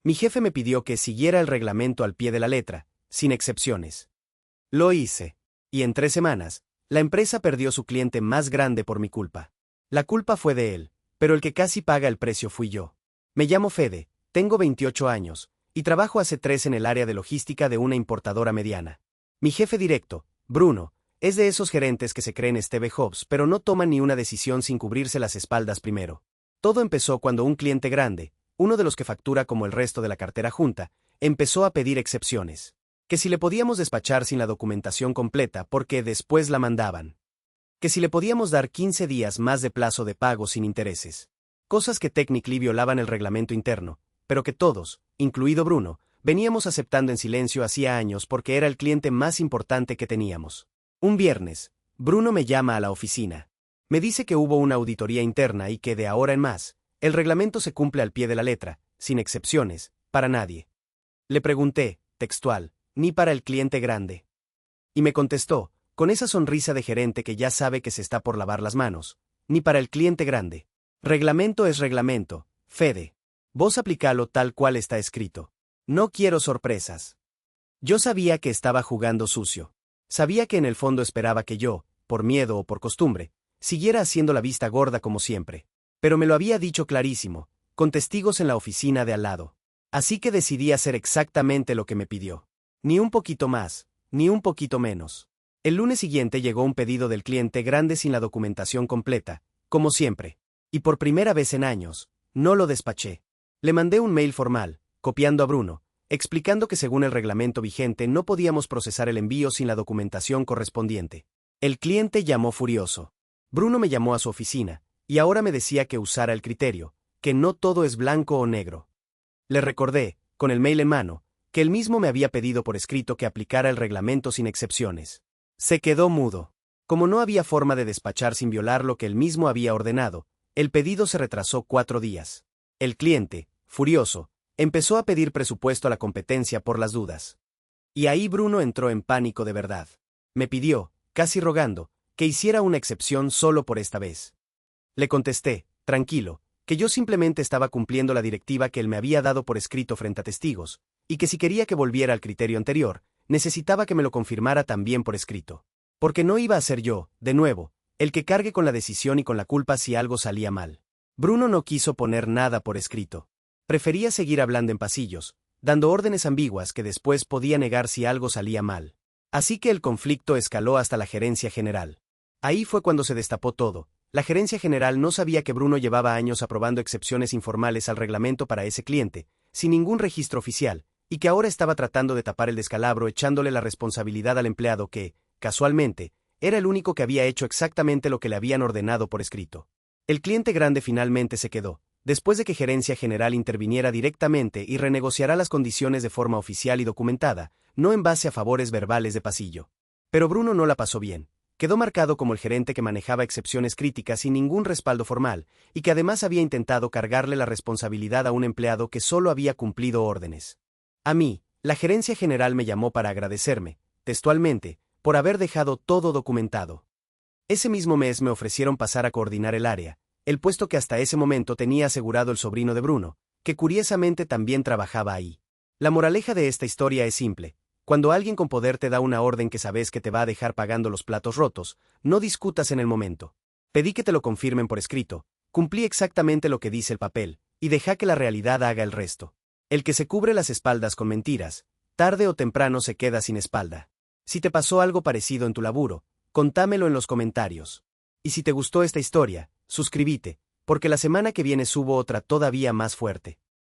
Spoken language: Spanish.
Mi jefe me pidió que siguiera el reglamento al pie de la letra, sin excepciones. Lo hice. Y en 3 semanas, la empresa perdió su cliente más grande por mi culpa. La culpa fue de él, pero el que casi paga el precio fui yo. Me llamo Fede, tengo 28 años, y trabajo hace 3 en el área de logística de una importadora mediana. Mi jefe directo, Bruno, es de esos gerentes que se creen Steve Jobs pero no toman ni una decisión sin cubrirse las espaldas primero. Todo empezó cuando un cliente grande, uno de los que factura como el resto de la cartera junta, empezó a pedir excepciones. Que si le podíamos despachar sin la documentación completa porque después la mandaban. Que si le podíamos dar 15 días más de plazo de pago sin intereses. Cosas que technically violaban el reglamento interno, pero que todos, incluido Bruno, veníamos aceptando en silencio hacía años porque era el cliente más importante que teníamos. Un viernes, Bruno me llama a la oficina. Me dice que hubo una auditoría interna y que de ahora en más, el reglamento se cumple al pie de la letra, sin excepciones, para nadie. Le pregunté, textual, ¿ni para el cliente grande? Y me contestó, con esa sonrisa de gerente que ya sabe que se está por lavar las manos, ni para el cliente grande. Reglamento es reglamento, Fede. Vos aplicalo tal cual está escrito. No quiero sorpresas. Yo sabía que estaba jugando sucio. Sabía que en el fondo esperaba que yo, por miedo o por costumbre, siguiera haciendo la vista gorda como siempre. Pero me lo había dicho clarísimo, con testigos en la oficina de al lado. Así que decidí hacer exactamente lo que me pidió. Ni un poquito más, ni un poquito menos. El lunes siguiente llegó un pedido del cliente grande sin la documentación completa, como siempre. Y por primera vez en años, no lo despaché. Le mandé un mail formal, copiando a Bruno, explicando que según el reglamento vigente no podíamos procesar el envío sin la documentación correspondiente. El cliente llamó furioso. Bruno me llamó a su oficina, y ahora me decía que usara el criterio, que no todo es blanco o negro. Le recordé, con el mail en mano, que él mismo me había pedido por escrito que aplicara el reglamento sin excepciones. Se quedó mudo. Como no había forma de despachar sin violar lo que él mismo había ordenado, el pedido se retrasó 4 días. El cliente, furioso, empezó a pedir presupuesto a la competencia por las dudas. Y ahí Bruno entró en pánico de verdad. Me pidió, casi rogando, que hiciera una excepción solo por esta vez. Le contesté, tranquilo, que yo simplemente estaba cumpliendo la directiva que él me había dado por escrito frente a testigos, y que si quería que volviera al criterio anterior, necesitaba que me lo confirmara también por escrito. Porque no iba a ser yo, de nuevo, el que cargue con la decisión y con la culpa si algo salía mal. Bruno no quiso poner nada por escrito. Prefería seguir hablando en pasillos, dando órdenes ambiguas que después podía negar si algo salía mal. Así que el conflicto escaló hasta la gerencia general. Ahí fue cuando se destapó todo. La gerencia general no sabía que Bruno llevaba años aprobando excepciones informales al reglamento para ese cliente, sin ningún registro oficial, y que ahora estaba tratando de tapar el descalabro echándole la responsabilidad al empleado que, casualmente, era el único que había hecho exactamente lo que le habían ordenado por escrito. El cliente grande finalmente se quedó, después de que gerencia general interviniera directamente y renegociara las condiciones de forma oficial y documentada, no en base a favores verbales de pasillo. Pero Bruno no la pasó bien. Quedó marcado como el gerente que manejaba excepciones críticas sin ningún respaldo formal, y que además había intentado cargarle la responsabilidad a un empleado que solo había cumplido órdenes. A mí, la gerencia general me llamó para agradecerme, textualmente, por haber dejado todo documentado. Ese mismo mes me ofrecieron pasar a coordinar el área, el puesto que hasta ese momento tenía asegurado el sobrino de Bruno, que curiosamente también trabajaba ahí. La moraleja de esta historia es simple. Cuando alguien con poder te da una orden que sabes que te va a dejar pagando los platos rotos, no discutas en el momento. Pedí que te lo confirmen por escrito, cumplí exactamente lo que dice el papel, y deja que la realidad haga el resto. El que se cubre las espaldas con mentiras, tarde o temprano se queda sin espalda. Si te pasó algo parecido en tu laburo, contámelo en los comentarios. Y si te gustó esta historia, suscríbete, porque la semana que viene subo otra todavía más fuerte.